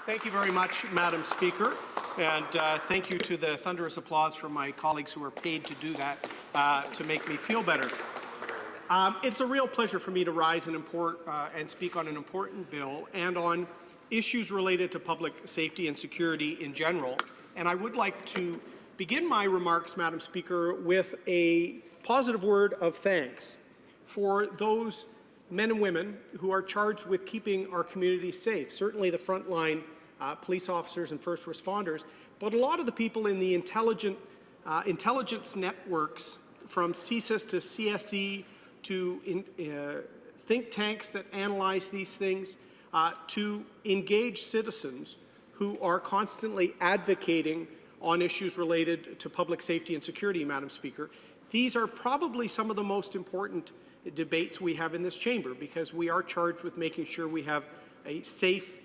Thank you very much, Madam Speaker, and thank you to the thunderous applause from my colleagues who are paid to do that to make me feel better. It's a real pleasure for me to rise and speak on an important bill and on issues related to public safety and security in general. And I would like to begin my remarks, Madam Speaker, with a positive word of thanks for those men and women who are charged with keeping our communities safe, certainly the frontline police officers and first responders, but a lot of the people in the intelligence networks, from CSIS to CSE to think tanks that analyze these things, to engage citizens who are constantly advocating on issues related to public safety and security, Madam Speaker. These are probably some of the most important debates we have in this chamber, because we are charged with making sure we have a safe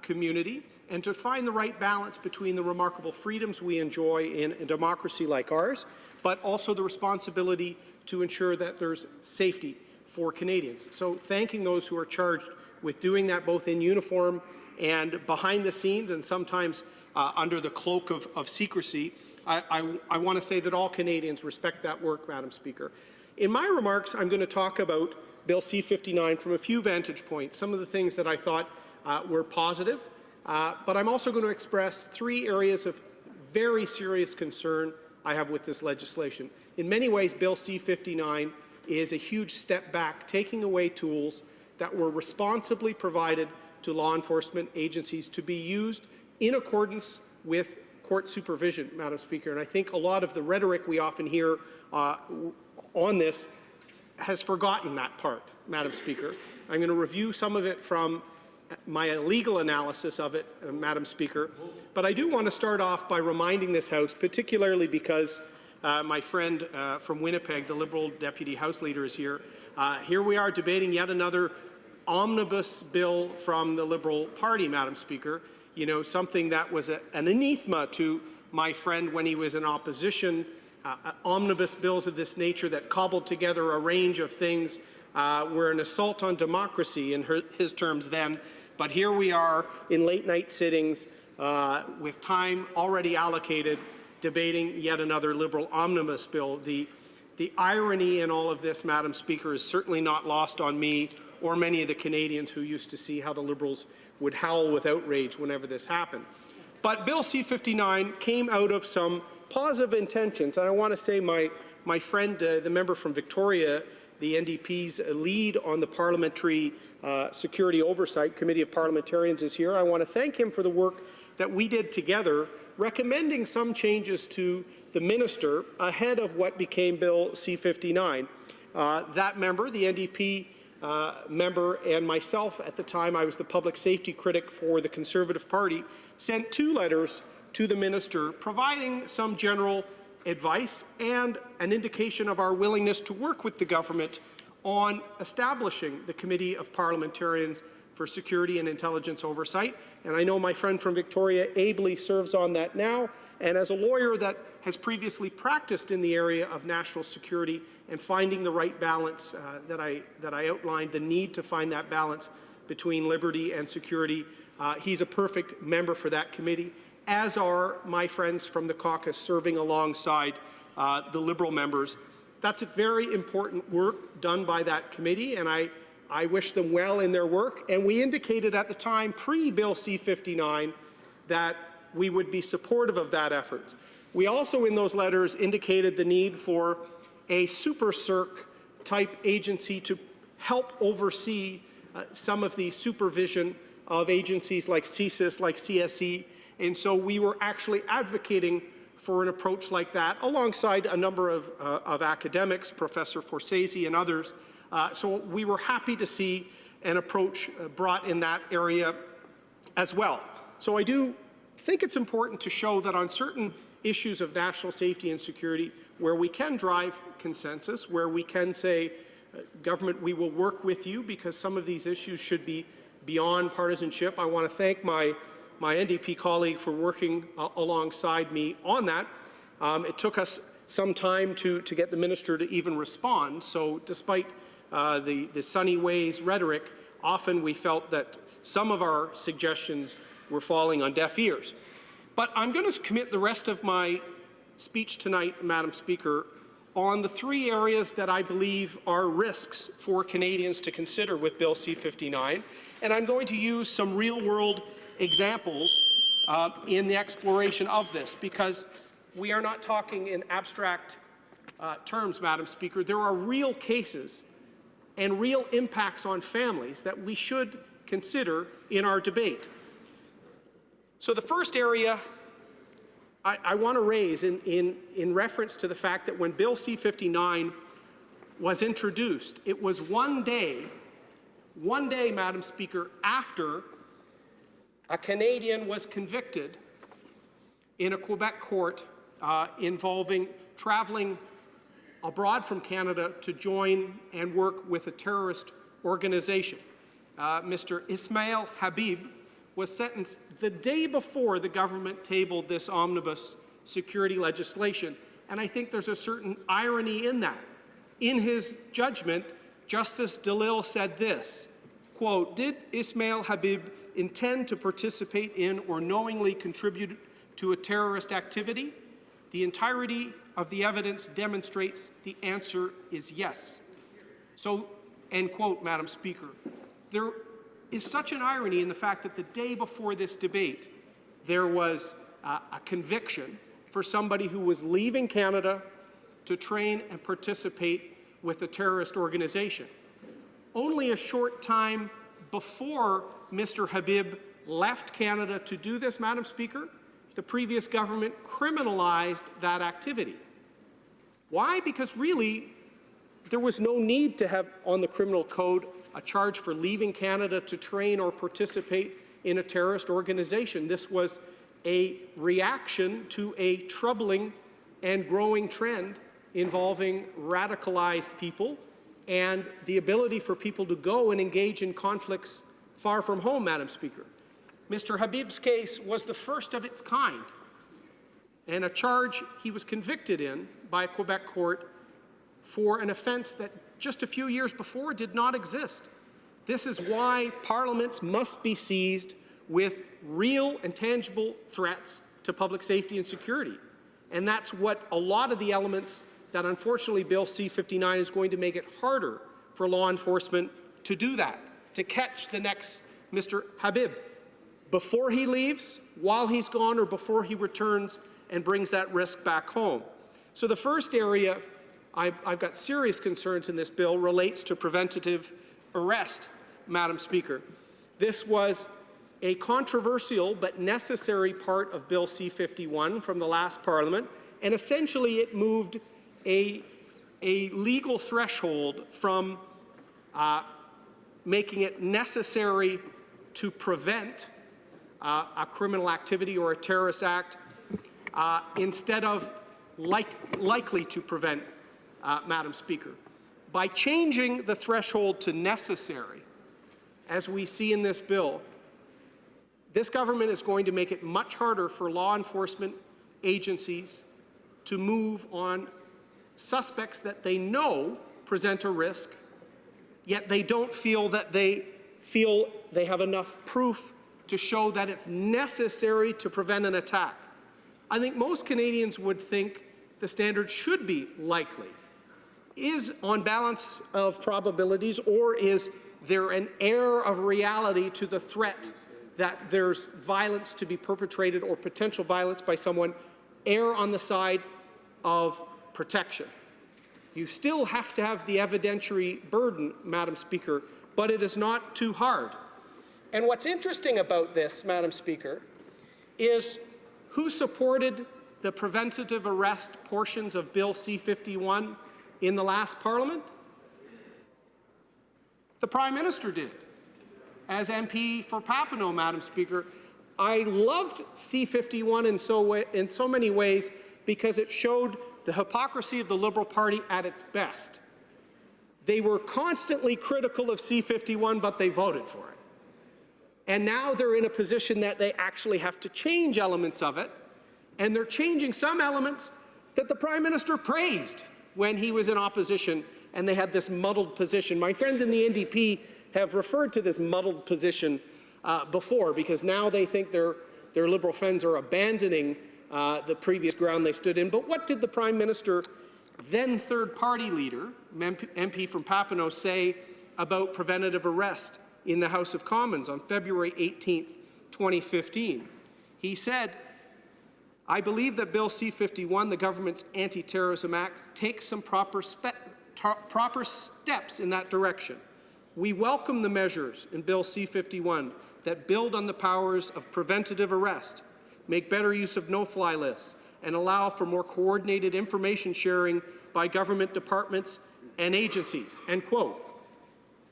community and to find the right balance between the remarkable freedoms we enjoy in a democracy like ours, but also the responsibility to ensure that there's safety for Canadians. So thanking those who are charged with doing that, both in uniform and behind the scenes, and sometimes under the cloak of secrecy, I want to say that all Canadians respect that work, Madam Speaker. In my remarks, I'm going to talk about Bill C-59 from a few vantage points, some of the things that I thought were positive, but I'm also going to express three areas of very serious concern I have with this legislation. In many ways, Bill C-59 is a huge step back, taking away tools that were responsibly provided to law enforcement agencies to be used in accordance with court supervision, Madam Speaker. And I think a lot of the rhetoric we often hear on this has forgotten that part, Madam Speaker. I'm going to review some of it from my legal analysis of it, Madam Speaker. But I do want to start off by reminding this House, particularly because my friend from Winnipeg, the Liberal Deputy House Leader, is here. Here we are debating yet another omnibus bill from the Liberal Party, Madam Speaker. You know, something that was an anathema to my friend when he was in opposition. Omnibus bills of this nature that cobbled together a range of things were an assault on democracy in his terms then. But here we are in late night sittings with time already allocated, debating yet another Liberal omnibus bill. The irony in all of this, Madam Speaker, is certainly not lost on me or many of the Canadians who used to see how the Liberals would howl with outrage whenever this happened. But Bill C-59 came out of some positive intentions, and I want to say my friend, the member from Victoria, the NDP's lead on the Parliamentary Security Oversight Committee of Parliamentarians, is here. I want to thank him for the work that we did together, recommending some changes to the minister ahead of what became Bill C-59. That member, the NDP member, and myself at the time, I was the public safety critic for the Conservative Party, sent two letters to the minister providing some general advice and an indication of our willingness to work with the government on establishing the Committee of Parliamentarians for Security and Intelligence Oversight. And I know my friend from Victoria ably serves on that now. And as a lawyer that has previously practiced in the area of national security and finding the right balance that I outlined, the need to find that balance between liberty and security, he's a perfect member for that committee, as are my friends from the caucus serving alongside the Liberal members. That's a very important work done by that committee, and I wish them well in their work. And we indicated at the time, pre-Bill C-59, that we would be supportive of that effort. We also, in those letters, indicated the need for a super CERC type agency to help oversee some of the supervision of agencies like CSIS, like CSE. And so we were actually advocating for an approach like that, alongside a number of academics, Professor Forsese and others. So we were happy to see an approach brought in that area as well. So I do think it's important to show that on certain issues of national safety and security, where we can drive consensus, where we can say, government, we will work with you because some of these issues should be beyond partisanship. I want to thank my NDP colleague for working alongside me on that. It took us some time to get the minister to even respond. So despite the sunny ways rhetoric, often we felt that some of our suggestions were falling on deaf ears. But I'm going to commit the rest of my speech tonight, Madam Speaker, on the three areas that I believe are risks for Canadians to consider with Bill C-59, and I'm going to use some real-world examples in the exploration of this, because we are not talking in abstract terms, Madam Speaker. There are real cases and real impacts on families that we should consider in our debate. So the first area I want to raise in reference to the fact that when Bill C-59 was introduced, it was one day, Madam Speaker, after a Canadian was convicted in a Quebec court involving traveling abroad from Canada to join and work with a terrorist organization. Mr. Ismail Habib was sentenced the day before the government tabled this omnibus security legislation, and I think there's a certain irony in that. In his judgment, Justice DeLille said this, quote, "Did Ismail Habib intend to participate in or knowingly contribute to a terrorist activity? The entirety of the evidence demonstrates the answer is yes." So, end quote, Madam Speaker. There is such an irony in the fact that the day before this debate, there was a conviction for somebody who was leaving Canada to train and participate with a terrorist organization. Only a short time before Mr. Habib left Canada to do this, Madam Speaker, the previous government criminalized that activity. Why? Because really, there was no need to have on the criminal code a charge for leaving Canada to train or participate in a terrorist organization. This was a reaction to a troubling and growing trend involving radicalized people and the ability for people to go and engage in conflicts far from home, Madam Speaker. Mr. Habib's case was the first of its kind, and a charge he was convicted in by a Quebec court for an offence that just a few years before did not exist. This is why parliaments must be seized with real and tangible threats to public safety and security. And that's what a lot of the elements that unfortunately Bill C-59 is going to make it harder for law enforcement to do that, to catch the next Mr. Habib before he leaves, while he's gone, or before he returns and brings that risk back home. So the first area I've got serious concerns in this bill relates to preventative arrest, Madam Speaker. This was a controversial but necessary part of Bill C-51 from the last Parliament, and essentially it moved a legal threshold from making it necessary to prevent a criminal activity or a terrorist act instead of likely to prevent, Madam Speaker. By changing the threshold to necessary, as we see in this bill, this government is going to make it much harder for law enforcement agencies to move on suspects that they know present a risk, yet they don't feel that they have enough proof to show that it's necessary to prevent an attack. I think most Canadians would think the standard should be likely. Is on balance of probabilities, or is there an air of reality to the threat that there's violence to be perpetrated or potential violence by someone, err on the side of protection? You still have to have the evidentiary burden, Madam Speaker, but it is not too hard. And what's interesting about this, Madam Speaker, is who supported the preventative arrest portions of Bill C-51 in the last Parliament? The Prime Minister did, as MP for Papineau, Madam Speaker. I loved C-51 in so many ways because it showed the hypocrisy of the Liberal Party at its best. They were constantly critical of C-51, but they voted for it. And now they're in a position that they actually have to change elements of it, and they're changing some elements that the Prime Minister praised when he was in opposition, and they had this muddled position. My friends in the NDP have referred to this muddled position before, because now they think their Liberal friends are abandoning the previous ground they stood in. But what did the Prime Minister, then third-party leader, MP from Papineau, say about preventative arrest in the House of Commons on February 18th, 2015? He said, "I believe that Bill C-51, the government's anti-terrorism act, takes some proper steps in that direction. We welcome the measures in Bill C-51 that build on the powers of preventative arrest, make better use of no-fly lists, and allow for more coordinated information sharing by government departments and agencies." End quote.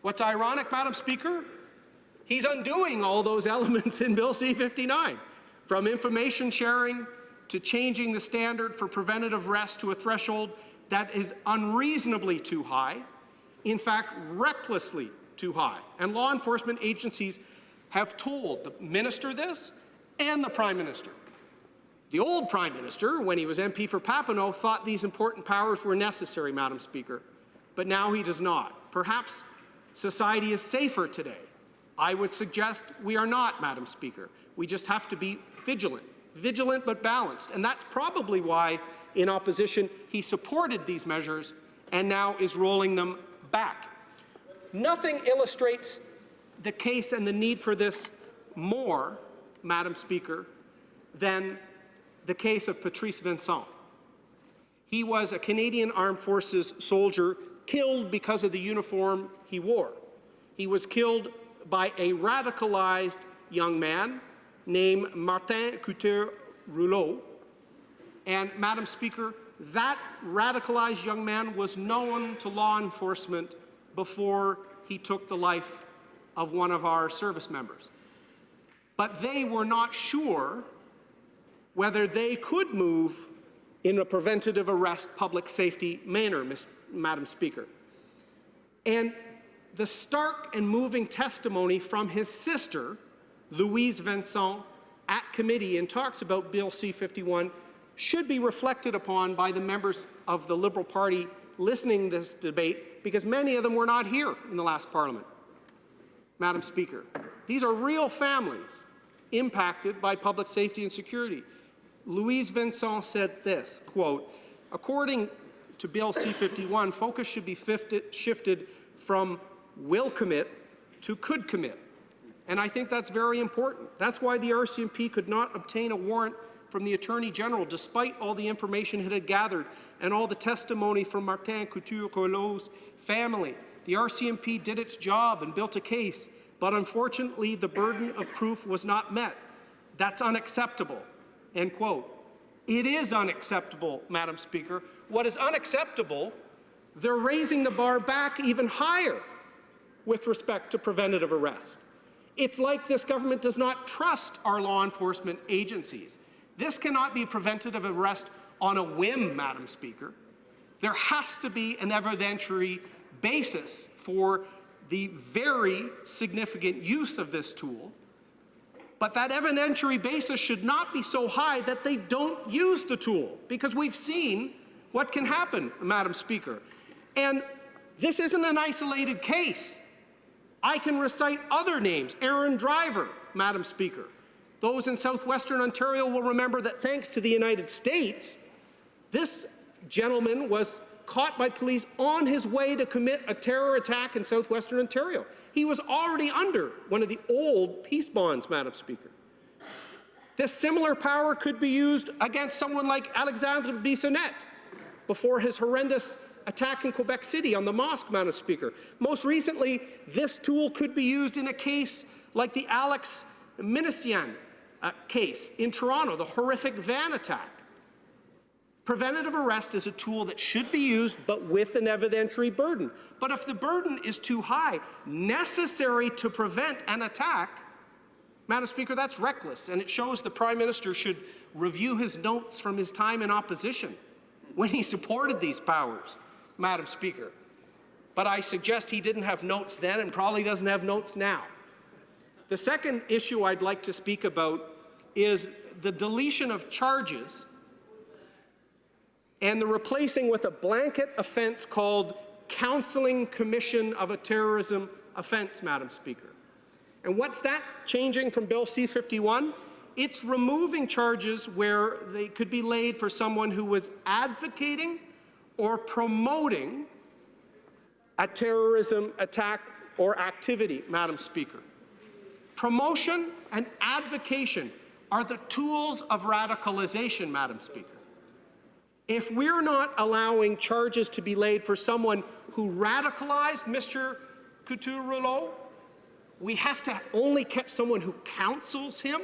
What's ironic, Madam Speaker? He's undoing all those elements in Bill C-59, from information sharing to changing the standard for preventative arrest to a threshold that is unreasonably too high, in fact, recklessly too high. And law enforcement agencies have told the Minister this and the Prime Minister. The old Prime Minister, when he was MP for Papineau, thought these important powers were necessary, Madam Speaker, but now he does not. Perhaps society is safer today. I would suggest we are not, Madam Speaker. We just have to be vigilant but balanced. And that's probably why, in opposition, he supported these measures and now is rolling them back. Nothing illustrates the case and the need for this more, Madam Speaker, than the case of Patrice Vincent. He was a Canadian Armed Forces soldier killed because of the uniform he wore. He was killed by a radicalized young man named Martin Couture-Rouleau. And, Madam Speaker, that radicalized young man was known to law enforcement before he took the life of one of our service members. But they were not sure whether they could move in a preventative arrest public safety manner, Madam Speaker. And the stark and moving testimony from his sister, Louise Vincent, at committee and talks about Bill C-51 should be reflected upon by the members of the Liberal Party listening to this debate, because many of them were not here in the last Parliament. Madam Speaker, these are real families impacted by public safety and security. Louise Vincent said this, quote, "According to Bill C-51, focus should be shifted from will commit to could commit." And I think that's very important. That's why the RCMP could not obtain a warrant from the Attorney General, despite all the information it had gathered and all the testimony from Martin Couture-Rouleau's family. The RCMP did its job and built a case, but unfortunately the burden of proof was not met. That's unacceptable. End quote. It is unacceptable, Madam Speaker. What is unacceptable, they're raising the bar back even higher with respect to preventative arrest. It's like this government does not trust our law enforcement agencies. This cannot be preventative arrest on a whim, Madam Speaker. There has to be an evidentiary basis for the very significant use of this tool. But that evidentiary basis should not be so high that they don't use the tool, because we've seen what can happen, Madam Speaker. And this isn't an isolated case. I can recite other names. Aaron Driver, Madam Speaker. Those in southwestern Ontario will remember that thanks to the United States, this gentleman was caught by police on his way to commit a terror attack in southwestern Ontario. He was already under one of the old peace bonds, Madam Speaker. This similar power could be used against someone like Alexandre Bissonnette before his horrendous attack in Quebec City on the mosque, Madam Speaker. Most recently, this tool could be used in a case like the Alex Minasian case in Toronto, the horrific van attack. Preventative arrest is a tool that should be used, but with an evidentiary burden. But if the burden is too high, necessary to prevent an attack, Madam Speaker, that's reckless, and it shows the Prime Minister should review his notes from his time in opposition when he supported these powers, Madam Speaker. But I suggest he didn't have notes then and probably doesn't have notes now. The second issue I'd like to speak about is the deletion of charges and the replacing with a blanket offense called counseling commission of a terrorism offense, Madam Speaker. And what's that changing from Bill C-51? It's removing charges where they could be laid for someone who was advocating or promoting a terrorism attack or activity, Madam Speaker. Promotion and advocation are the tools of radicalization, Madam Speaker. If we're not allowing charges to be laid for someone who radicalized Mr. Couture-Rouleau, we have to only catch someone who counsels him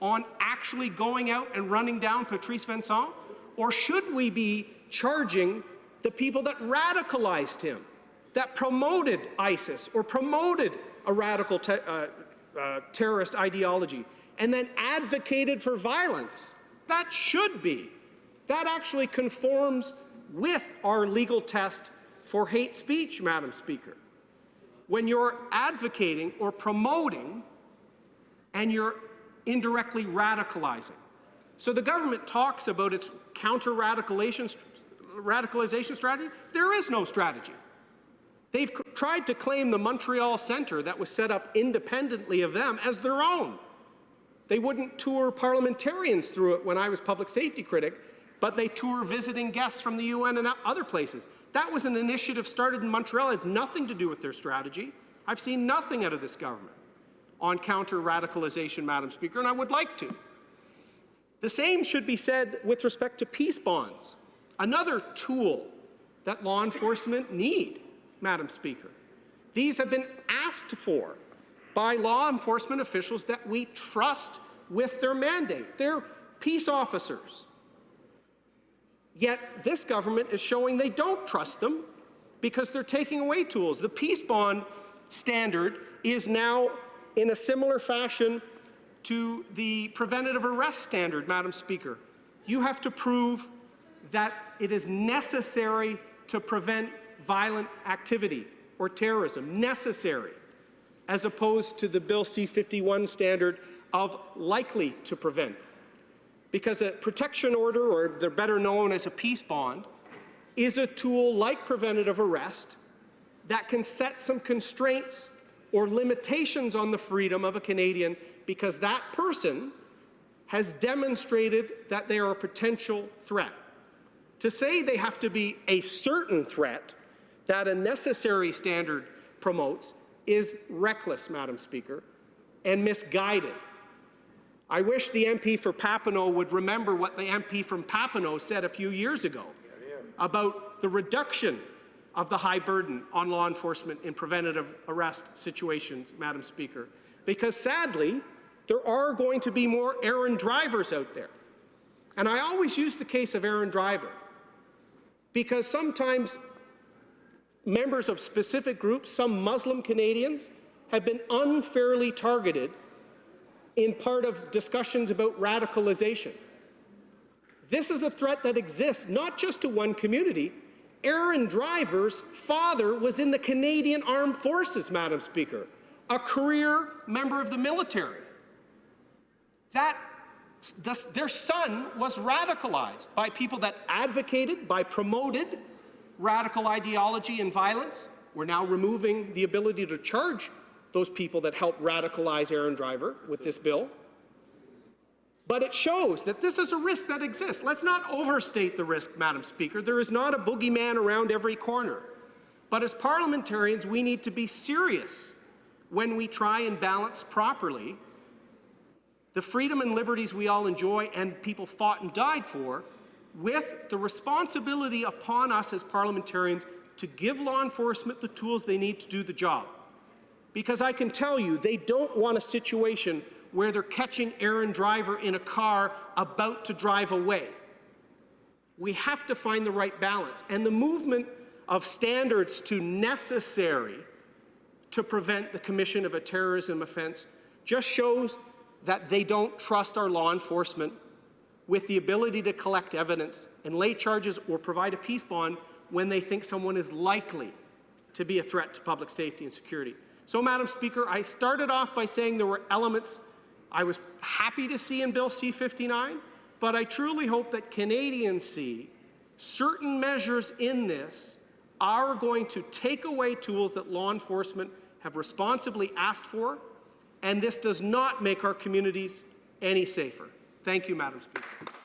on actually going out and running down Patrice Vincent? Or should we be charging the people that radicalized him, that promoted ISIS or promoted a radical terrorist ideology, and then advocated for violence? That should be. That actually conforms with our legal test for hate speech, Madam Speaker. When you're advocating or promoting and you're indirectly radicalizing. So the government talks about its counter-radicalization strategy. There is no strategy. They've tried to claim the Montreal Centre that was set up independently of them as their own. They wouldn't tour parliamentarians through it when I was public safety critic, but they tour visiting guests from the UN and other places. That was an initiative started in Montreal. It has nothing to do with their strategy. I've seen nothing out of this government on counter-radicalization, Madam Speaker, and I would like to. The same should be said with respect to peace bonds, another tool that law enforcement need, Madam Speaker. These have been asked for by law enforcement officials that we trust with their mandate. They're peace officers. Yet this government is showing they don't trust them because they're taking away tools. The peace bond standard is now in a similar fashion to the preventative arrest standard, Madam Speaker. You have to prove that it is necessary to prevent violent activity or terrorism, necessary, as opposed to the Bill C-51 standard of likely to prevent. Because a protection order, or they're better known as a peace bond, is a tool like preventative arrest that can set some constraints or limitations on the freedom of a Canadian because that person has demonstrated that they are a potential threat. To say they have to be a certain threat that a necessary standard promotes is reckless, Madam Speaker, and misguided. I wish the MP for Papineau would remember what the MP from Papineau said a few years ago about the reduction of the high burden on law enforcement in preventative arrest situations, Madam Speaker, because sadly, there are going to be more errand drivers out there. And I always use the case of errand driver because sometimes members of specific groups, some Muslim Canadians, have been unfairly targeted in part of discussions about radicalization. This is a threat that exists not just to one community. Aaron Driver's father was in the Canadian Armed Forces, Madam Speaker, a career member of the military. Their son was radicalized by people that advocated, promoted radical ideology and violence. We're now removing the ability to charge those people that helped radicalize Aaron Driver with this bill. But it shows that this is a risk that exists. Let's not overstate the risk, Madam Speaker. There is not a boogeyman around every corner. But as parliamentarians, we need to be serious when we try and balance properly the freedom and liberties we all enjoy and people fought and died for with the responsibility upon us as parliamentarians to give law enforcement the tools they need to do the job. Because I can tell you, they don't want a situation where they're catching Aaron Driver in a car about to drive away. We have to find the right balance. And the movement of standards to necessary to prevent the commission of a terrorism offense just shows that they don't trust our law enforcement with the ability to collect evidence and lay charges or provide a peace bond when they think someone is likely to be a threat to public safety and security. So, Madam Speaker, I started off by saying there were elements I was happy to see in Bill C-59, but I truly hope that Canadians see certain measures in this are going to take away tools that law enforcement have responsibly asked for and this does not make our communities any safer. Thank you, Madam Speaker.